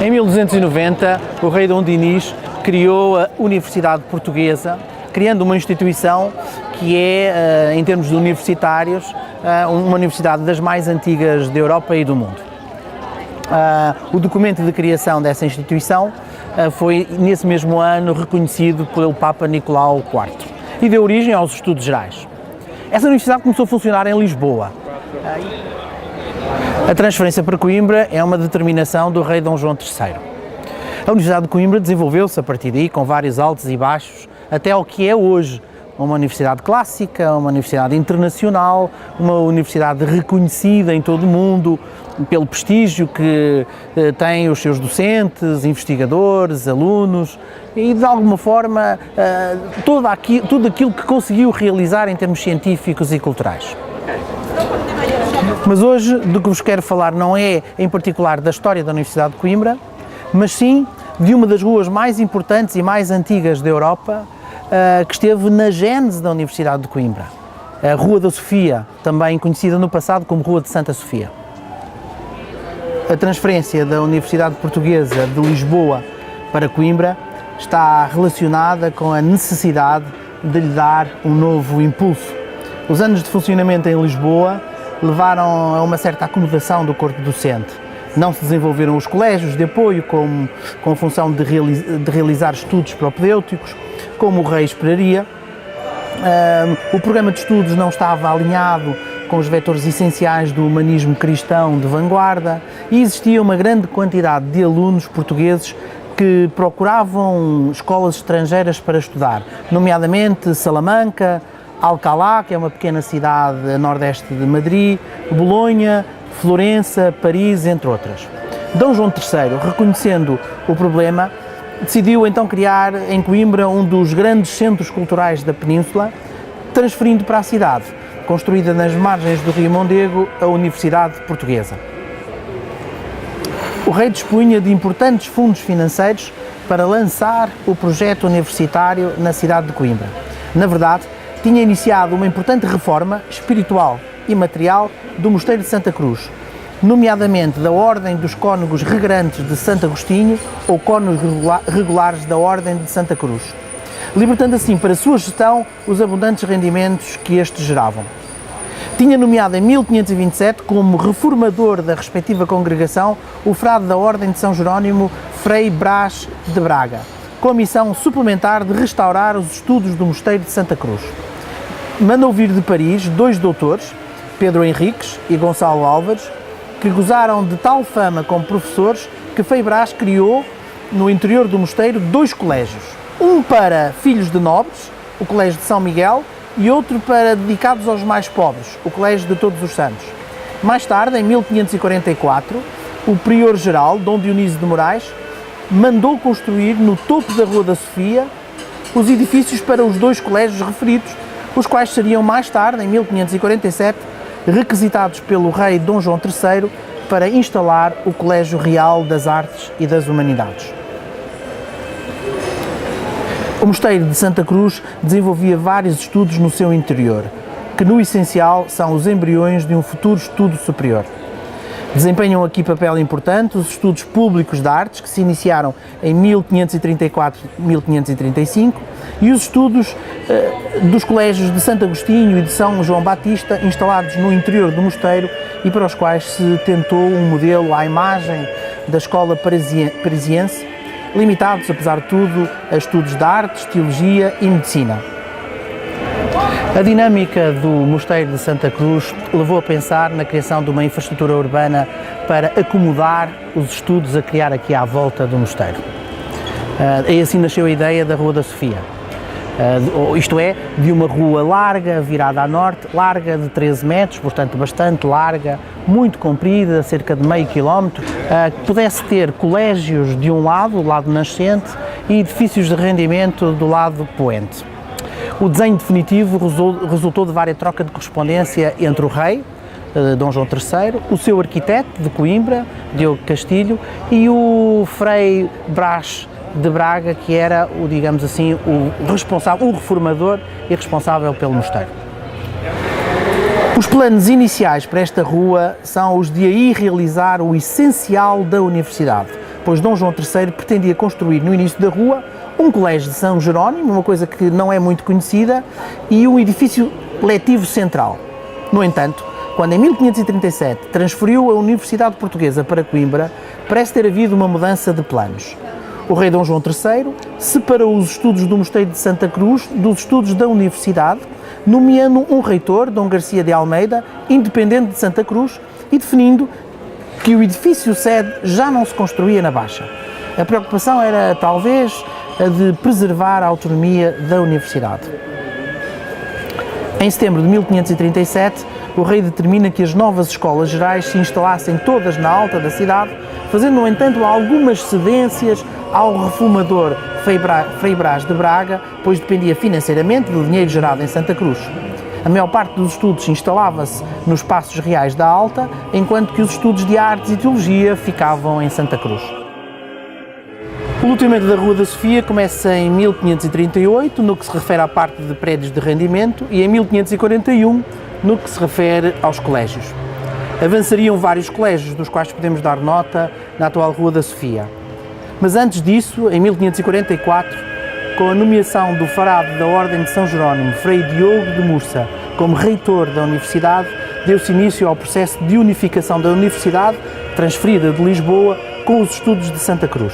Em 1290, o rei Dom Dinis criou a Universidade Portuguesa, criando uma instituição que é, em termos de universitários, uma universidade das mais antigas da Europa e do mundo. O documento de criação dessa instituição foi, nesse mesmo ano, reconhecido pelo Papa Nicolau IV e deu origem aos estudos gerais. Essa universidade começou a funcionar em Lisboa. A transferência para Coimbra é uma determinação do rei Dom João III. A Universidade de Coimbra desenvolveu-se a partir daí com vários altos e baixos até ao que é hoje uma universidade clássica, uma universidade internacional, uma universidade reconhecida em todo o mundo pelo prestígio que tem os seus docentes, investigadores, alunos e, de alguma forma, tudo aquilo que conseguiu realizar em termos científicos e culturais. Mas hoje, do que vos quero falar não é, em particular, da história da Universidade de Coimbra, mas sim de uma das ruas mais importantes e mais antigas da Europa, que esteve na gênese da Universidade de Coimbra, a Rua da Sofia, também conhecida no passado como Rua de Santa Sofia. A transferência da Universidade Portuguesa de Lisboa para Coimbra está relacionada com a necessidade de lhe dar um novo impulso. Os anos de funcionamento em Lisboa levaram a uma certa acomodação do corpo docente. Não se desenvolveram os colégios de apoio com a função de realizar estudos propedêuticos, como o rei esperaria. O programa de estudos não estava alinhado com os vetores essenciais do humanismo cristão de vanguarda e existia uma grande quantidade de alunos portugueses que procuravam escolas estrangeiras para estudar, nomeadamente Salamanca, Alcalá, que é uma pequena cidade a nordeste de Madrid, Bolonha, Florença, Paris, entre outras. Dom João III, reconhecendo o problema, decidiu então criar em Coimbra um dos grandes centros culturais da península, transferindo para a cidade, construída nas margens do rio Mondego, a Universidade Portuguesa. O rei dispunha de importantes fundos financeiros para lançar o projeto universitário na cidade de Coimbra. Na verdade, tinha iniciado uma importante reforma espiritual e material do Mosteiro de Santa Cruz, nomeadamente da Ordem dos Cônegos Regrantes de Santo Agostinho ou Cônegos Regulares da Ordem de Santa Cruz, libertando assim para sua gestão os abundantes rendimentos que estes geravam. Tinha nomeado em 1527 como reformador da respectiva congregação o frade da Ordem de São Jerónimo, Frei Brás de Braga, com a missão suplementar de restaurar os estudos do Mosteiro de Santa Cruz. Mandou vir de Paris dois doutores, Pedro Henriques e Gonçalo Álvares, que gozaram de tal fama como professores que Frei Brás criou, no interior do mosteiro, dois colégios. Um para filhos de nobres, o Colégio de São Miguel, e outro para dedicados aos mais pobres, o Colégio de Todos os Santos. Mais tarde, em 1544, o prior-geral, Dom Dionísio de Moraes, mandou construir no topo da Rua da Sofia os edifícios para os dois colégios referidos, os quais seriam mais tarde, em 1547, requisitados pelo rei Dom João III para instalar o Colégio Real das Artes e das Humanidades. O Mosteiro de Santa Cruz desenvolvia vários estudos no seu interior, que no essencial são os embriões de um futuro estudo superior. Desempenham aqui papel importante os estudos públicos de artes, que se iniciaram em 1534-1535, e os estudos dos colégios de Santo Agostinho e de São João Batista, instalados no interior do mosteiro e para os quais se tentou um modelo à imagem da escola parisiense, limitados, apesar de tudo, a estudos de artes, teologia e medicina. A dinâmica do Mosteiro de Santa Cruz levou a pensar na criação de uma infraestrutura urbana para acomodar os estudos a criar aqui à volta do mosteiro. E assim nasceu a ideia da Rua da Sofia. Isto é, de uma rua larga, virada a norte, larga de 13 metros, portanto bastante larga, muito comprida, cerca de meio quilómetro, que pudesse ter colégios de um lado, o lado nascente, e edifícios de rendimento do lado poente. O desenho definitivo resultou de várias trocas de correspondência entre o rei, Dom João III, o seu arquiteto de Coimbra, Diogo Castilho, e o Frei Brás de Braga, que era, digamos assim, o responsável, o reformador e responsável pelo mosteiro. Os planos iniciais para esta rua são os de aí realizar o essencial da universidade, pois Dom João III pretendia construir no início da rua um colégio de São Jerónimo, uma coisa que não é muito conhecida, e um edifício letivo central. No entanto, quando em 1537 transferiu a Universidade Portuguesa para Coimbra, parece ter havido uma mudança de planos. O rei Dom João III separou os estudos do Mosteiro de Santa Cruz dos estudos da Universidade, nomeando um reitor, Dom Garcia de Almeida, independente de Santa Cruz, e definindo que o edifício sede já não se construía na Baixa. A preocupação era, talvez, a de preservar a autonomia da Universidade. Em setembro de 1537, o rei determina que as novas escolas gerais se instalassem todas na alta da cidade, fazendo, no entanto, algumas cedências ao reformador Frei Brás de Braga, pois dependia financeiramente do dinheiro gerado em Santa Cruz. A maior parte dos estudos instalava-se nos Passos Reais da Alta, enquanto que os estudos de artes e teologia ficavam em Santa Cruz. O loteamento da Rua da Sofia começa em 1538, no que se refere à parte de prédios de rendimento, e em 1541, no que se refere aos colégios. Avançariam vários colégios, dos quais podemos dar nota na atual Rua da Sofia. Mas antes disso, em 1544, com a nomeação do farado da Ordem de São Jerónimo, Frei Diogo de Mursa, como reitor da Universidade, deu-se início ao processo de unificação da Universidade, transferida de Lisboa, com os estudos de Santa Cruz.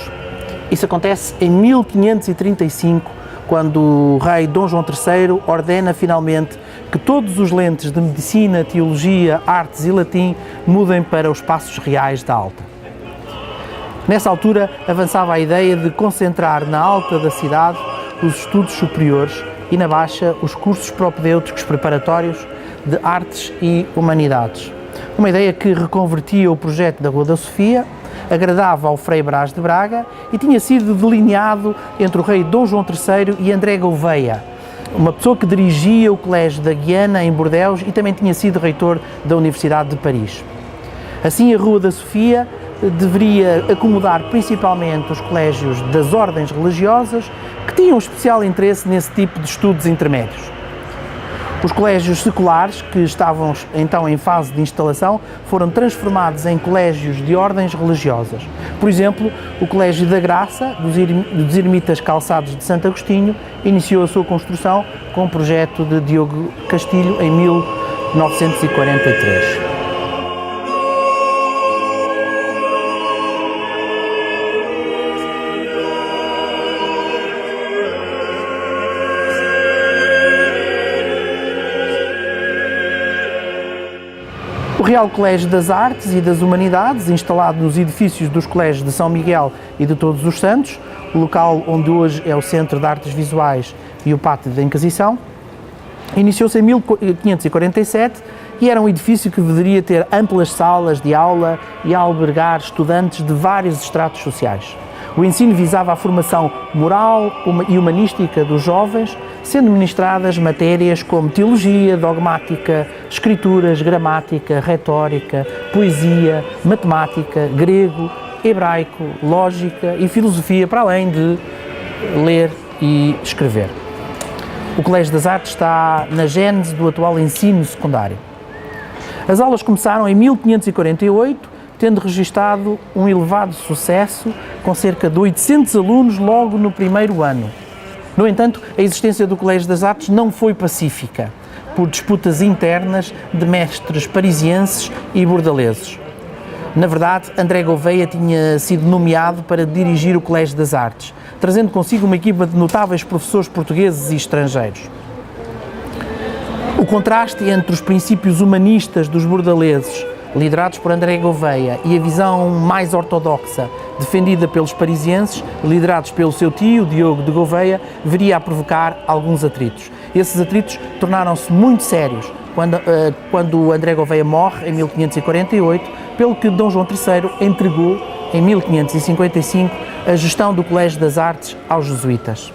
Isso acontece em 1535, quando o rei Dom João III ordena finalmente que todos os lentes de Medicina, Teologia, Artes e Latim mudem para os Passos Reais da Alta. Nessa altura avançava a ideia de concentrar na alta da cidade os estudos superiores e na baixa os cursos propedêuticos preparatórios de artes e humanidades. Uma ideia que reconvertia o projeto da Rua da Sofia, agradava ao Frei Brás de Braga e tinha sido delineado entre o rei Dom João III e André Gouveia, uma pessoa que dirigia o Colégio da Guiana em Bordeus e também tinha sido reitor da Universidade de Paris. Assim, a Rua da Sofia deveria acomodar principalmente os colégios das ordens religiosas que tinham especial interesse nesse tipo de estudos intermédios. Os colégios seculares, que estavam então em fase de instalação, foram transformados em colégios de ordens religiosas. Por exemplo, o Colégio da Graça, dos Ermitas Calçados de Santo Agostinho, iniciou a sua construção com o projeto de Diogo Castilho em 1943. O Real Colégio das Artes e das Humanidades, instalado nos edifícios dos colégios de São Miguel e de Todos os Santos, o local onde hoje é o Centro de Artes Visuais e o Pátio da Inquisição, iniciou-se em 1547 e era um edifício que deveria ter amplas salas de aula e albergar estudantes de vários estratos sociais. O ensino visava a formação moral e humanística dos jovens, sendo ministradas matérias como teologia, dogmática, escrituras, gramática, retórica, poesia, matemática, grego, hebraico, lógica e filosofia, para além de ler e escrever. O Colégio das Artes está na gênese do atual ensino secundário. As aulas começaram em 1548, tendo registado um elevado sucesso, com cerca de 800 alunos logo no primeiro ano. No entanto, a existência do Colégio das Artes não foi pacífica, por disputas internas de mestres parisienses e bordaleses. Na verdade, André Gouveia tinha sido nomeado para dirigir o Colégio das Artes, trazendo consigo uma equipa de notáveis professores portugueses e estrangeiros. O contraste entre os princípios humanistas dos bordaleses, liderados por André Gouveia, e a visão mais ortodoxa, defendida pelos parisienses, liderados pelo seu tio, Diogo de Gouveia, viria a provocar alguns atritos. Esses atritos tornaram-se muito sérios quando André Gouveia morre, em 1548, pelo que Dom João III entregou, em 1555, a gestão do Colégio das Artes aos jesuítas.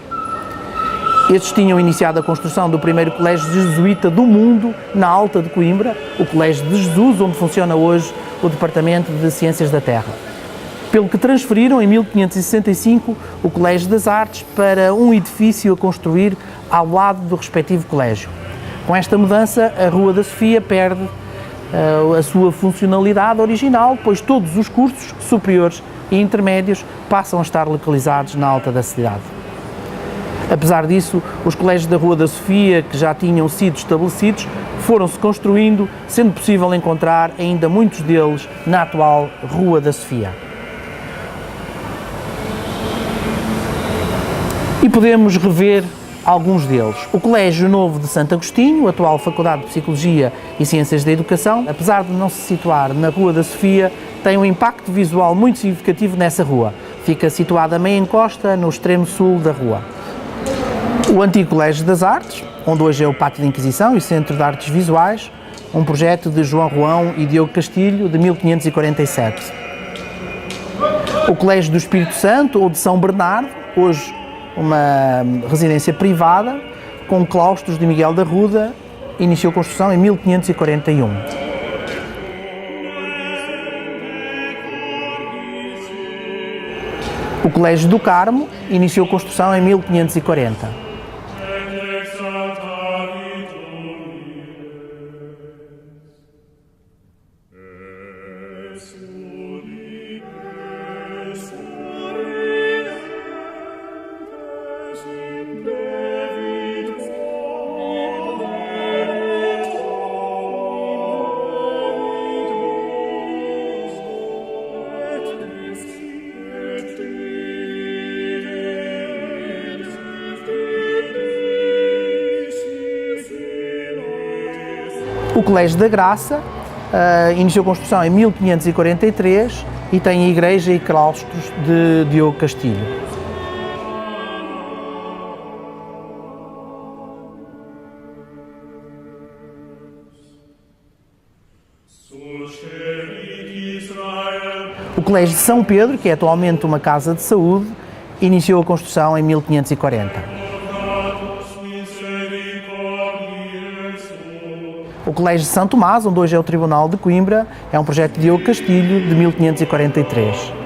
Estes tinham iniciado a construção do primeiro colégio jesuíta do mundo, na Alta de Coimbra, o Colégio de Jesus, onde funciona hoje o Departamento de Ciências da Terra. Pelo que transferiram, em 1565, o Colégio das Artes para um edifício a construir ao lado do respectivo colégio. Com esta mudança, a Rua da Sofia perde a sua funcionalidade original, pois todos os cursos superiores e intermédios passam a estar localizados na alta da cidade. Apesar disso, os colégios da Rua da Sofia, que já tinham sido estabelecidos, foram-se construindo, sendo possível encontrar ainda muitos deles na atual Rua da Sofia. E podemos rever alguns deles. O Colégio Novo de Santo Agostinho, atual Faculdade de Psicologia e Ciências da Educação, apesar de não se situar na Rua da Sofia, tem um impacto visual muito significativo nessa rua. Fica situada a meia encosta, no extremo sul da rua. O antigo Colégio das Artes, onde hoje é o Pátio da Inquisição e Centro de Artes Visuais, um projeto de João Roão e Diogo Castilho, de 1547. O Colégio do Espírito Santo, ou de São Bernardo, hoje uma residência privada, com claustros de Miguel da Ruda, iniciou a construção em 1541. O Colégio do Carmo iniciou a construção em 1540. O Colégio da Graça iniciou a construção em 1543 e tem a igreja e claustros de Diogo Castilho. O Colégio de São Pedro, que é atualmente uma casa de saúde, iniciou a construção em 1540. O Colégio de São Tomás, onde hoje é o Tribunal de Coimbra, é um projeto de Diogo Castilho, de 1543.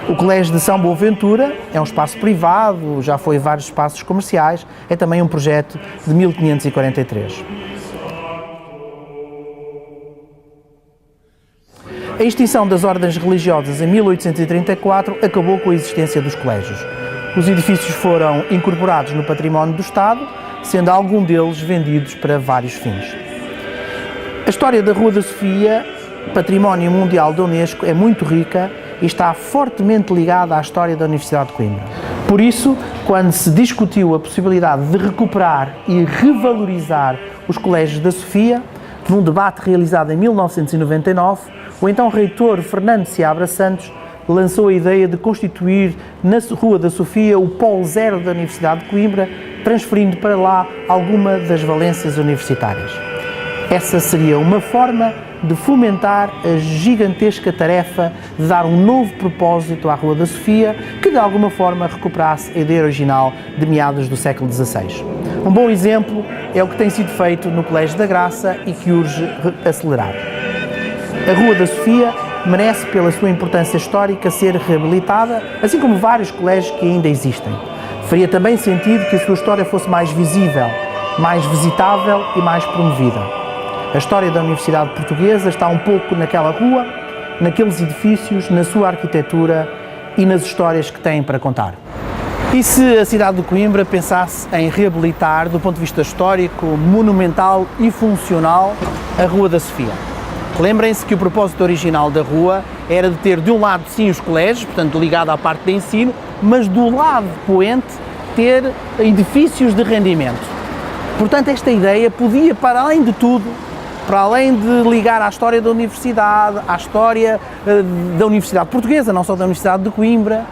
O Colégio de São Boaventura é um espaço privado, já foi vários espaços comerciais, é também um projeto de 1543. A extinção das ordens religiosas em 1834 acabou com a existência dos colégios. Os edifícios foram incorporados no património do Estado, sendo algum deles vendidos para vários fins. A história da Rua da Sofia, património mundial da Unesco, é muito rica e está fortemente ligada à história da Universidade de Coimbra. Por isso, quando se discutiu a possibilidade de recuperar e revalorizar os colégios da Sofia, num debate realizado em 1999, o então reitor Fernando Seabra Santos lançou a ideia de constituir na Rua da Sofia o polo zero da Universidade de Coimbra, transferindo para lá alguma das valências universitárias. Essa seria uma forma de fomentar a gigantesca tarefa de dar um novo propósito à Rua da Sofia, que de alguma forma recuperasse a ideia original de meados do século XVI. Um bom exemplo é o que tem sido feito no Colégio da Graça e que urge acelerar. A Rua da Sofia merece, pela sua importância histórica, ser reabilitada, assim como vários colégios que ainda existem. Faria também sentido que a sua história fosse mais visível, mais visitável e mais promovida. A história da Universidade Portuguesa está um pouco naquela rua, naqueles edifícios, na sua arquitetura e nas histórias que têm para contar. E se a cidade de Coimbra pensasse em reabilitar, do ponto de vista histórico, monumental e funcional, a Rua da Sofia? Lembrem-se que o propósito original da rua era de ter, de um lado, sim, os colégios, portanto, ligado à parte de ensino, mas do lado poente, ter edifícios de rendimento. Portanto, esta ideia podia, para além de tudo, para além de ligar à história da Universidade, à história da Universidade Portuguesa, não só da Universidade de Coimbra,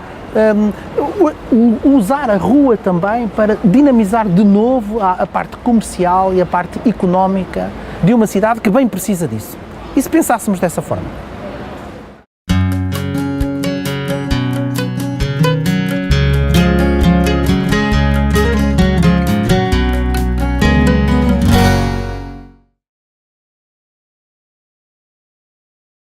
usar a rua também para dinamizar de novo a parte comercial e a parte económica de uma cidade que bem precisa disso. E se pensássemos dessa forma?